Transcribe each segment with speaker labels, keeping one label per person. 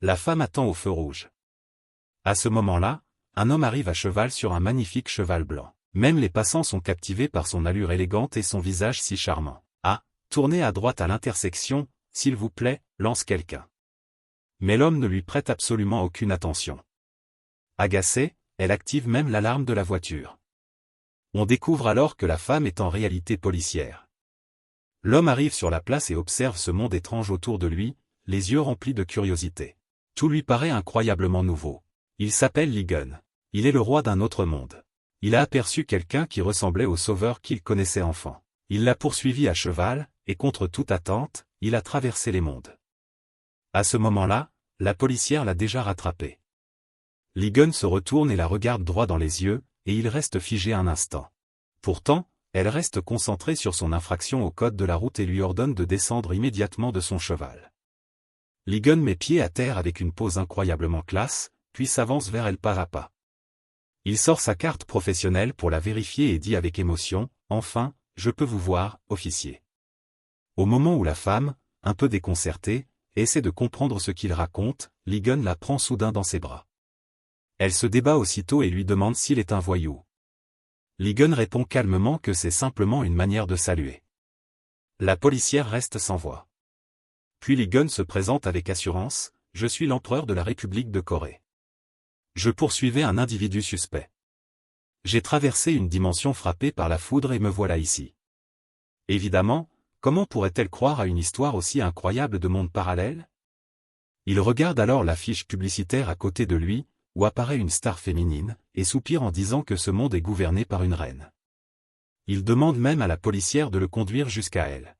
Speaker 1: La femme attend au feu rouge. À ce moment-là, un homme arrive à cheval sur un magnifique cheval blanc. Même les passants sont captivés par son allure élégante et son visage si charmant. Ah, tournez à droite à l'intersection, s'il vous plaît, lance quelqu'un. Mais l'homme ne lui prête absolument aucune attention. Agacée, elle active même l'alarme de la voiture. On découvre alors que la femme est en réalité policière. L'homme arrive sur la place et observe ce monde étrange autour de lui, les yeux remplis de curiosité. Tout lui paraît incroyablement nouveau. Il s'appelle Ligon. Il est le roi d'un autre monde. Il a aperçu quelqu'un qui ressemblait au sauveur qu'il connaissait enfant. Il l'a poursuivi à cheval, et contre toute attente, il a traversé les mondes. À ce moment-là, la policière l'a déjà rattrapé. Ligon se retourne et la regarde droit dans les yeux, et il reste figé un instant. Pourtant, elle reste concentrée sur son infraction au code de la route et lui ordonne de descendre immédiatement de son cheval. Ligon met pied à terre avec une pose incroyablement classe, puis s'avance vers elle pas à pas. Il sort sa carte professionnelle pour la vérifier et dit avec émotion, « Enfin, je peux vous voir, officier. » Au moment où la femme, un peu déconcertée, essaie de comprendre ce qu'il raconte, Ligon la prend soudain dans ses bras. Elle se débat aussitôt et lui demande s'il est un voyou. Ligon répond calmement que c'est simplement une manière de saluer. La policière reste sans voix. Puis Ligon se présente avec assurance, « Je suis l'empereur de la République de Corée. Je poursuivais un individu suspect. J'ai traversé une dimension frappée par la foudre et me voilà ici. » Évidemment, comment pourrait-elle croire à une histoire aussi incroyable de monde parallèle? Il regarde alors l'affiche publicitaire à côté de lui, où apparaît une star féminine, et soupire en disant que ce monde est gouverné par une reine. Il demande même à la policière de le conduire jusqu'à elle.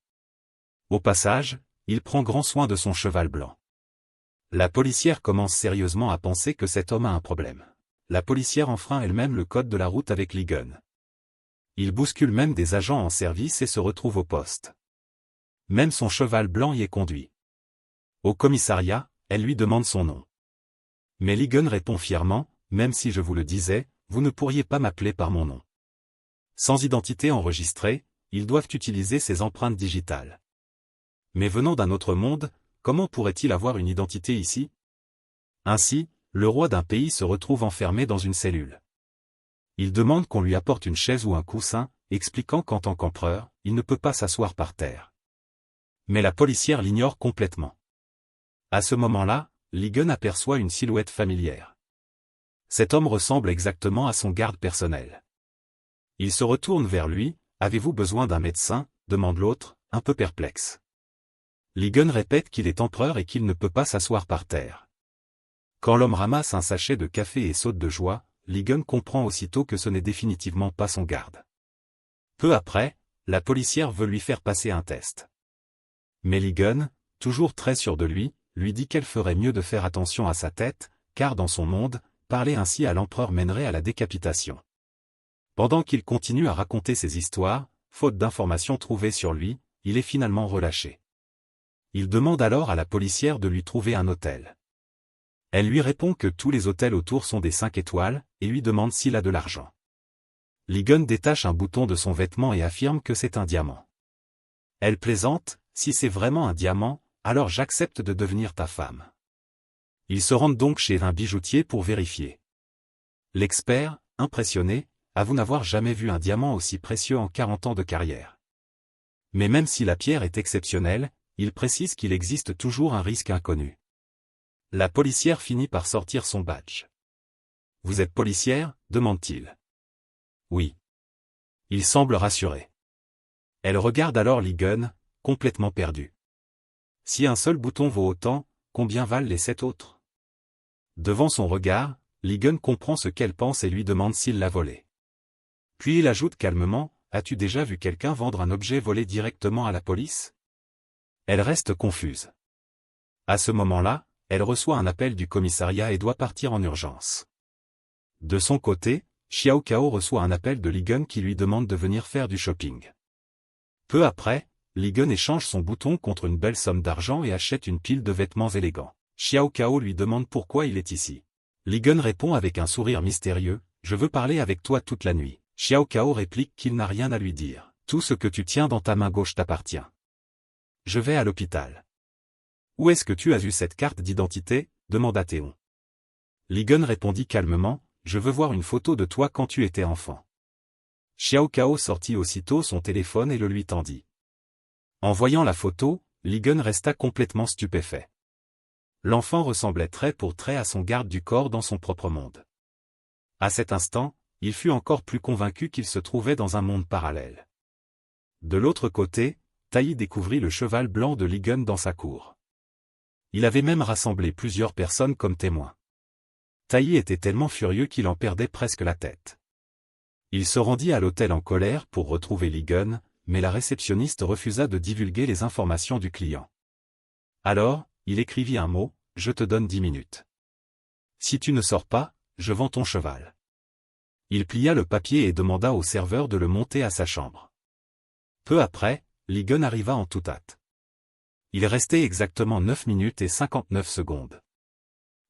Speaker 1: Au passage, il prend grand soin de son cheval blanc. La policière commence sérieusement à penser que cet homme a un problème. La policière enfreint elle-même le code de la route avec Ligon. Il bouscule même des agents en service et se retrouve au poste. Même son cheval blanc y est conduit. Au commissariat, elle lui demande son nom. Mais Ligon répond fièrement, « Même si je vous le disais, vous ne pourriez pas m'appeler par mon nom. » Sans identité enregistrée, ils doivent utiliser ses empreintes digitales. Mais venant d'un autre monde, comment pourrait-il avoir une identité ici? Ainsi, le roi d'un pays se retrouve enfermé dans une cellule. Il demande qu'on lui apporte une chaise ou un coussin, expliquant qu'en tant qu'empereur, il ne peut pas s'asseoir par terre. Mais la policière l'ignore complètement. À ce moment-là, Ligon aperçoit une silhouette familière. Cet homme ressemble exactement à son garde personnel. Il se retourne vers lui, « Avez-vous besoin d'un médecin ?» demande l'autre, un peu perplexe. Ligon répète qu'il est empereur et qu'il ne peut pas s'asseoir par terre. Quand l'homme ramasse un sachet de café et saute de joie, Ligon comprend aussitôt que ce n'est définitivement pas son garde. Peu après, la policière veut lui faire passer un test. Mais Ligon, toujours très sûr de lui dit qu'elle ferait mieux de faire attention à sa tête, car dans son monde, parler ainsi à l'empereur mènerait à la décapitation. Pendant qu'il continue à raconter ses histoires, faute d'informations trouvées sur lui, il est finalement relâché. Il demande alors à la policière de lui trouver un hôtel. Elle lui répond que tous les hôtels autour sont des 5 étoiles, et lui demande s'il a de l'argent. Ligon détache un bouton de son vêtement et affirme que c'est un diamant. Elle plaisante, « Si c'est vraiment un diamant, alors j'accepte de devenir ta femme. » Ils se rendent donc chez un bijoutier pour vérifier. L'expert, impressionné, avoue n'avoir jamais vu un diamant aussi précieux en 40 ans de carrière. Mais même si la pierre est exceptionnelle, il précise qu'il existe toujours un risque inconnu. La policière finit par sortir son badge. « Vous êtes policière ?» demande-t-il. « Oui. » Il semble rassuré. Elle regarde alors Ligon, complètement perdu. Si un seul bouton vaut autant, combien valent les 7 autres? Devant son regard, Ligon comprend ce qu'elle pense et lui demande s'il l'a volé. Puis il ajoute calmement, « As-tu déjà vu quelqu'un vendre un objet volé directement à la police ?» Elle reste confuse. À ce moment-là, elle reçoit un appel du commissariat et doit partir en urgence. De son côté, Xiao Cao reçoit un appel de Ligon qui lui demande de venir faire du shopping. Peu après, Ligon échange son bouton contre une belle somme d'argent et achète une pile de vêtements élégants. Xiao Cao lui demande pourquoi il est ici. Ligon répond avec un sourire mystérieux, « Je veux parler avec toi toute la nuit. » Xiao Cao réplique qu'il n'a rien à lui dire. « Tout ce que tu tiens dans ta main gauche t'appartient. Je vais à l'hôpital. » « Où est-ce que tu as eu cette carte d'identité ?» demanda Théon. Li-gun répondit calmement, je veux voir une photo de toi quand tu étais enfant. Xiao Cao sortit aussitôt son téléphone et le lui tendit. En voyant la photo, Li-gun resta complètement stupéfait. L'enfant ressemblait trait pour trait à son garde du corps dans son propre monde. À cet instant, il fut encore plus convaincu qu'il se trouvait dans un monde parallèle. De l'autre côté, Taï découvrit le cheval blanc de Li-gun dans sa cour. Il avait même rassemblé plusieurs personnes comme témoins. Taï était tellement furieux qu'il en perdait presque la tête. Il se rendit à l'hôtel en colère pour retrouver Li-gun, mais la réceptionniste refusa de divulguer les informations du client. Alors, il écrivit un mot, « Je te donne 10 minutes. Si tu ne sors pas, je vends ton cheval. » Il plia le papier et demanda au serveur de le monter à sa chambre. Peu après, Li-gun arriva en toute hâte. Il restait exactement 9 minutes et 59 secondes.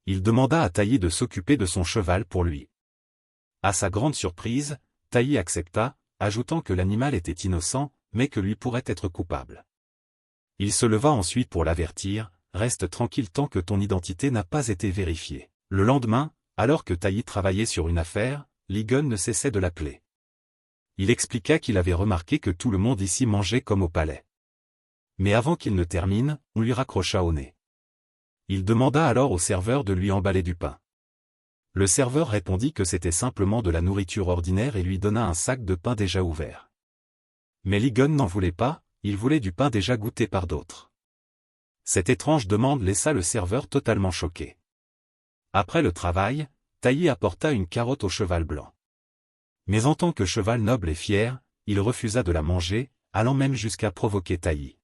Speaker 1: Il demanda à Taï de s'occuper de son cheval pour lui. À sa grande surprise, Taï accepta, ajoutant que l'animal était innocent, mais que lui pourrait être coupable. Il se leva ensuite pour l'avertir, « Reste tranquille tant que ton identité n'a pas été vérifiée. » Le lendemain, alors que Taï travaillait sur une affaire, Li-gun ne cessait de l'appeler. Il expliqua qu'il avait remarqué que tout le monde ici mangeait comme au palais. Mais avant qu'il ne termine, on lui raccrocha au nez. Il demanda alors au serveur de lui emballer du pain. Le serveur répondit que c'était simplement de la nourriture ordinaire et lui donna un sac de pain déjà ouvert. Mais Li-gun n'en voulait pas, il voulait du pain déjà goûté par d'autres. Cette étrange demande laissa le serveur totalement choqué. Après le travail, Taï apporta une carotte au cheval blanc. Mais en tant que cheval noble et fier, il refusa de la manger, allant même jusqu'à provoquer Taï.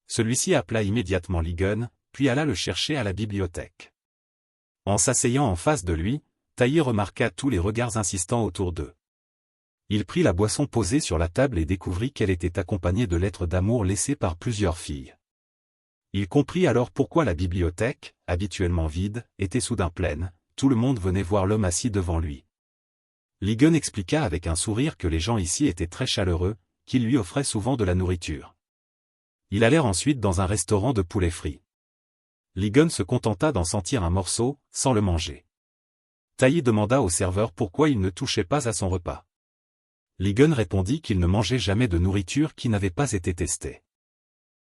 Speaker 1: Celui-ci appela immédiatement Li-gun, puis alla le chercher à la bibliothèque. En s'asseyant en face de lui, Taï remarqua tous les regards insistants autour d'eux. Il prit la boisson posée sur la table et découvrit qu'elle était accompagnée de lettres d'amour laissées par plusieurs filles. Il comprit alors pourquoi la bibliothèque, habituellement vide, était soudain pleine, tout le monde venait voir l'homme assis devant lui. Li-gun expliqua avec un sourire que les gens ici étaient très chaleureux, qu'ils lui offraient souvent de la nourriture. Ils allèrent ensuite dans un restaurant de poulet frit. Li-gun se contenta d'en sentir un morceau, sans le manger. Taï demanda au serveur pourquoi il ne touchait pas à son repas. Li-gun répondit qu'il ne mangeait jamais de nourriture qui n'avait pas été testée.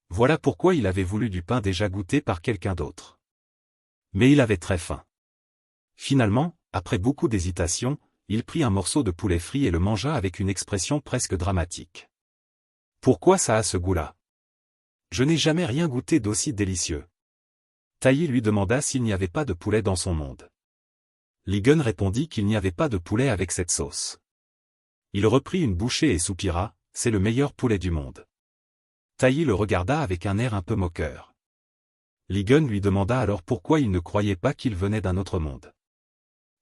Speaker 1: Voilà pourquoi il avait voulu du pain déjà goûté par quelqu'un d'autre. Mais il avait très faim. Finalement, après beaucoup d'hésitation, il prit un morceau de poulet frit et le mangea avec une expression presque dramatique. « Pourquoi ça a ce goût-là? Je n'ai jamais rien goûté d'aussi délicieux. » Taï lui demanda s'il n'y avait pas de poulet dans son monde. Li-gun répondit qu'il n'y avait pas de poulet avec cette sauce. Il reprit une bouchée et soupira, « C'est le meilleur poulet du monde. » Taï le regarda avec un air un peu moqueur. Li-gun lui demanda alors pourquoi il ne croyait pas qu'il venait d'un autre monde.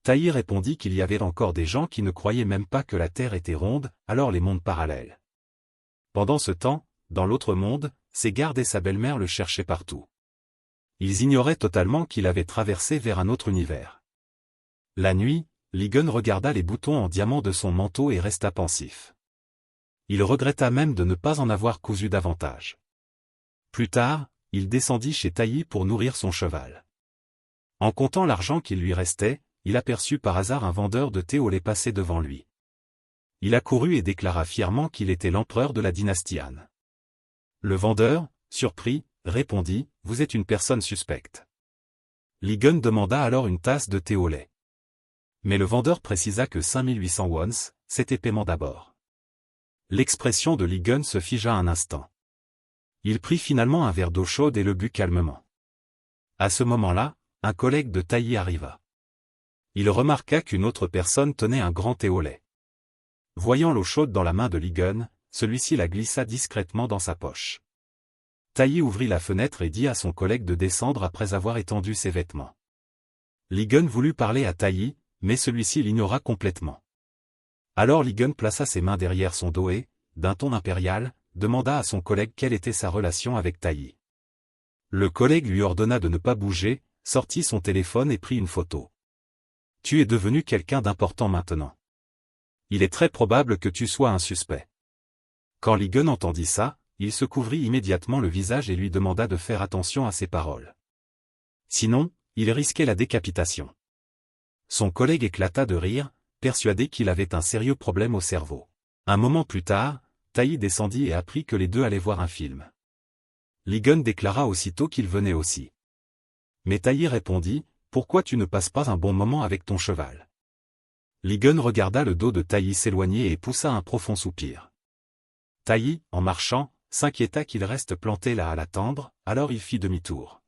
Speaker 1: Taï répondit qu'il y avait encore des gens qui ne croyaient même pas que la Terre était ronde, alors les mondes parallèles. Pendant ce temps, dans l'autre monde, ses gardes et sa belle-mère le cherchaient partout. Ils ignoraient totalement qu'il avait traversé vers un autre univers. La nuit, Li-gun regarda les boutons en diamant de son manteau et resta pensif. Il regretta même de ne pas en avoir cousu davantage. Plus tard, il descendit chez Taï pour nourrir son cheval. En comptant l'argent qu'il lui restait, il aperçut par hasard un vendeur de thé au lait passer devant lui. Il accourut et déclara fièrement qu'il était l'empereur de la dynastie Han. Le vendeur, surpris, répondit, « Vous êtes une personne suspecte. » Li-gun demanda alors une tasse de thé au lait. Mais le vendeur précisa que 5800 wons, c'était paiement d'abord. L'expression de Li-gun se figea un instant. Il prit finalement un verre d'eau chaude et le but calmement. À ce moment-là, un collègue de Taï arriva. Il remarqua qu'une autre personne tenait un grand thé au lait. Voyant l'eau chaude dans la main de Li-gun, celui-ci la glissa discrètement dans sa poche. Taï ouvrit la fenêtre et dit à son collègue de descendre après avoir étendu ses vêtements. Li-gun voulut parler à Taï, mais celui-ci l'ignora complètement. Alors Li-gun plaça ses mains derrière son dos et, d'un ton impérial, demanda à son collègue quelle était sa relation avec Taï. Le collègue lui ordonna de ne pas bouger, sortit son téléphone et prit une photo. « Tu es devenu quelqu'un d'important maintenant. Il est très probable que tu sois un suspect. » Quand Li-gun entendit ça, il se couvrit immédiatement le visage et lui demanda de faire attention à ses paroles. Sinon, il risquait la décapitation. Son collègue éclata de rire, persuadé qu'il avait un sérieux problème au cerveau. Un moment plus tard, Taï descendit et apprit que les deux allaient voir un film. Li Gun déclara aussitôt qu'il venait aussi. Mais Taï répondit, « Pourquoi tu ne passes pas un bon moment avec ton cheval ?» Li Gun regarda le dos de Taï s'éloigner et poussa un profond soupir. Taï, en marchant, s'inquiéta qu'il reste planté là à l'attendre, alors il fit demi-tour.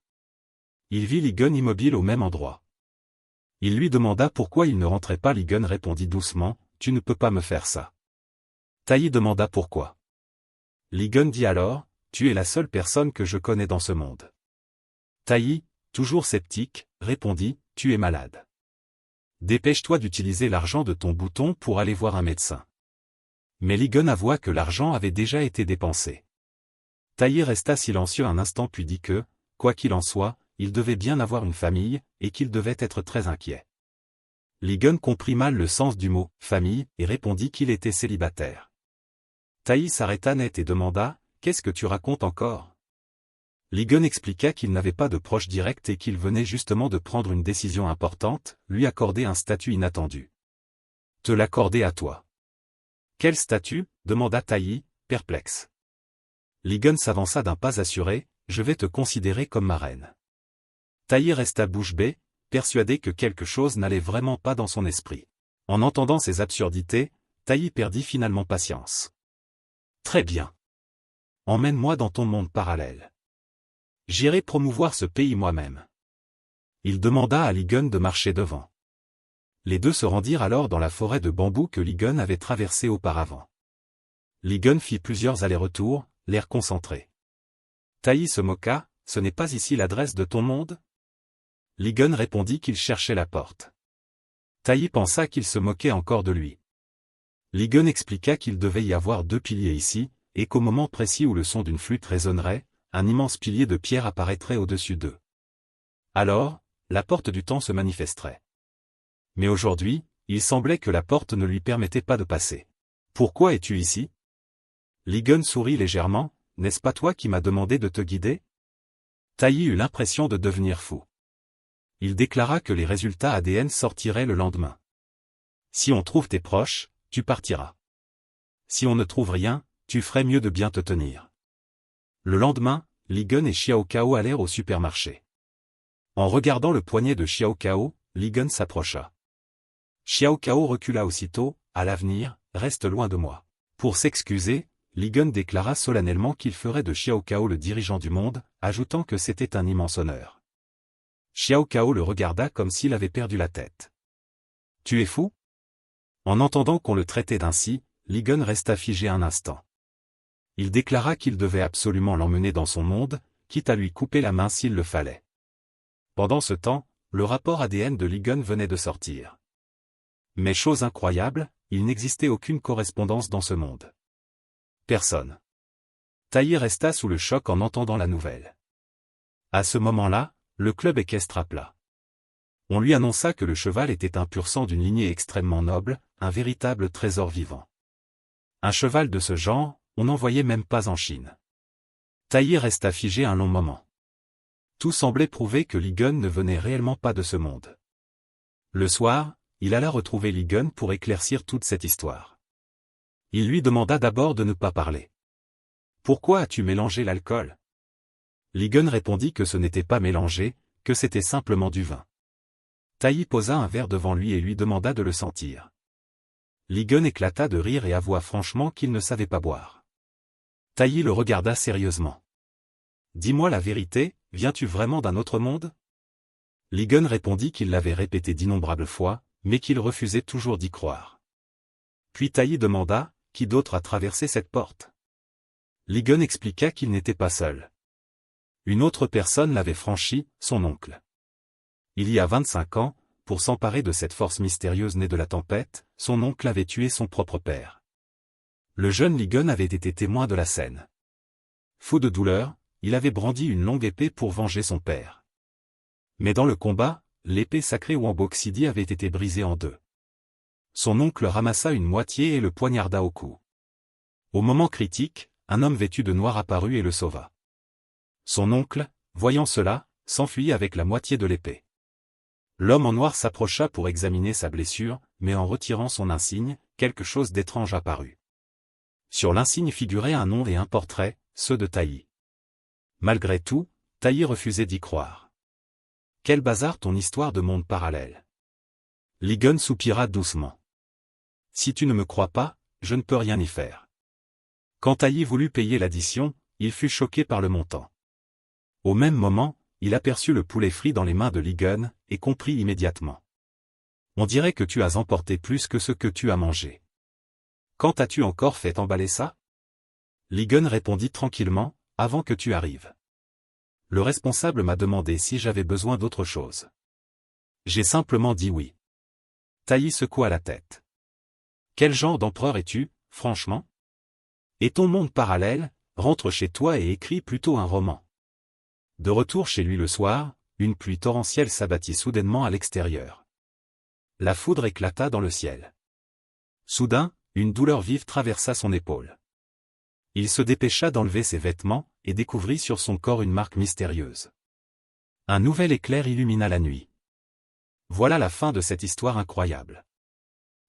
Speaker 1: Il vit Li Gun immobile au même endroit. Il lui demanda pourquoi il ne rentrait pas. Li Gun répondit doucement, « Tu ne peux pas me faire ça. » Taï demanda pourquoi. Li Gun dit alors, « Tu es la seule personne que je connais dans ce monde. » Taï, toujours sceptique, répondit, « Tu es malade. Dépêche-toi d'utiliser l'argent de ton bouton pour aller voir un médecin. » Mais Li Gun avoua que l'argent avait déjà été dépensé. Taï resta silencieux un instant puis dit que, quoi qu'il en soit, il devait bien avoir une famille, et qu'il devait être très inquiet. Li Gun comprit mal le sens du mot « famille » et répondit qu'il était célibataire. Taï s'arrêta net et demanda, « Qu'est-ce que tu racontes encore ?» Li Gun expliqua qu'il n'avait pas de proche direct et qu'il venait justement de prendre une décision importante, lui accorder un statut inattendu. « Te l'accorder à toi. »« Quel statut ?» demanda Taï, perplexe. Li Gun s'avança d'un pas assuré, « Je vais te considérer comme ma reine. » Taï resta bouche bée, persuadé que quelque chose n'allait vraiment pas dans son esprit. En entendant ces absurdités, Taï perdit finalement patience. « Très bien. Emmène-moi dans ton monde parallèle. J'irai promouvoir ce pays moi-même. » Il demanda à Li Gun de marcher devant. Les deux se rendirent alors dans la forêt de bambous que Li Gun avait traversée auparavant. Li Gun fit plusieurs allers-retours, l'air concentré. Taï se moqua, « Ce n'est pas ici l'adresse de ton monde ?» Li Gun répondit qu'il cherchait la porte. Taï pensa qu'il se moquait encore de lui. Li Gun expliqua qu'il devait y avoir 2 piliers ici, et qu'au moment précis où le son d'une flûte résonnerait, un immense pilier de pierre apparaîtrait au-dessus d'eux. Alors, la porte du temps se manifesterait. Mais aujourd'hui, il semblait que la porte ne lui permettait pas de passer. « Pourquoi es-tu ici ?» Li Gun sourit légèrement, « N'est-ce pas toi qui m'as demandé de te guider ?» Taï eut l'impression de devenir fou. Il déclara que les résultats ADN sortiraient le lendemain. « Si on trouve tes proches, tu partiras. Si on ne trouve rien, tu ferais mieux de bien te tenir. » Le lendemain, Li Gun et Xiao Cao allèrent au supermarché. En regardant le poignet de Xiao Cao, Li Gun s'approcha. Xiao Cao recula aussitôt, « À l'avenir, reste loin de moi. » Pour s'excuser, Li Gun déclara solennellement qu'il ferait de Xiao Cao le dirigeant du monde, ajoutant que c'était un immense honneur. Xiao Cao le regarda comme s'il avait perdu la tête. « Tu es fou ?» En entendant qu'on le traitait d'ainsi, Li Gun resta figé un instant. Il déclara qu'il devait absolument l'emmener dans son monde, quitte à lui couper la main s'il le fallait. Pendant ce temps, le rapport ADN de Li Gun venait de sortir. Mais chose incroyable, il n'existait aucune correspondance dans ce monde. Personne. Taï resta sous le choc en entendant la nouvelle. À ce moment-là, le club équestre appela. On lui annonça que le cheval était un pur sang d'une lignée extrêmement noble, un véritable trésor vivant. Un cheval de ce genre, on n'en voyait même pas en Chine. Taï resta figé un long moment. Tout semblait prouver que Li Gun ne venait réellement pas de ce monde. Le soir, il alla retrouver Li Gun pour éclaircir toute cette histoire. Il lui demanda d'abord de ne pas parler. « Pourquoi as-tu mélangé l'alcool ?» Li Gun répondit que ce n'était pas mélangé, que c'était simplement du vin. Taï posa un verre devant lui et lui demanda de le sentir. Li Gun éclata de rire et avoua franchement qu'il ne savait pas boire. Taï le regarda sérieusement. « Dis-moi la vérité, viens-tu vraiment d'un autre monde ?» Li Gun répondit qu'il l'avait répété d'innombrables fois, mais qu'il refusait toujours d'y croire. Puis Taï demanda, « Qui d'autre a traversé cette porte ?» Li Gun expliqua qu'il n'était pas seul. Une autre personne l'avait franchie, son oncle. Il y a 25 ans, pour s'emparer de cette force mystérieuse née de la tempête, son oncle avait tué son propre père. Le jeune Li Gun avait été témoin de la scène. Fou de douleur, il avait brandi une longue épée pour venger son père. Mais dans le combat, l'épée sacrée Wamboxidi avait été brisée en 2. Son oncle ramassa une moitié et le poignarda au cou. Au moment critique, un homme vêtu de noir apparut et le sauva. Son oncle, voyant cela, s'enfuit avec la moitié de l'épée. L'homme en noir s'approcha pour examiner sa blessure, mais en retirant son insigne, quelque chose d'étrange apparut. Sur l'insigne figurait un nom et un portrait, ceux de Tailly. Malgré tout, Tailly refusait d'y croire. Quel bazar ton histoire de monde parallèle. Ligon soupira doucement. Si tu ne me crois pas, je ne peux rien y faire. Quand Tailly voulut payer l'addition, il fut choqué par le montant. Au même moment, il aperçut le poulet frit dans les mains de Ligon, et comprit immédiatement. On dirait que tu as emporté plus que ce que tu as mangé. Quand as-tu encore fait emballer ça? Ligon répondit tranquillement, avant que tu arrives. Le responsable m'a demandé si j'avais besoin d'autre chose. J'ai simplement dit oui. Tailly secoua la tête. Quel genre d'empereur es-tu, franchement? Et ton monde parallèle, rentre chez toi et écris plutôt un roman. De retour chez lui le soir, une pluie torrentielle s'abattit soudainement à l'extérieur. La foudre éclata dans le ciel. Soudain, une douleur vive traversa son épaule. Il se dépêcha d'enlever ses vêtements, et découvrit sur son corps une marque mystérieuse. Un nouvel éclair illumina la nuit. Voilà la fin de cette histoire incroyable.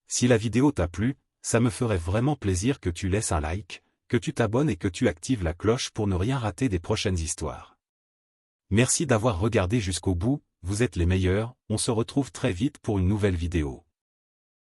Speaker 1: Si la vidéo t'a plu, ça me ferait vraiment plaisir que tu laisses un like, que tu t'abonnes et que tu actives la cloche pour ne rien rater des prochaines histoires. Merci d'avoir regardé jusqu'au bout, vous êtes les meilleurs, on se retrouve très vite pour une nouvelle vidéo.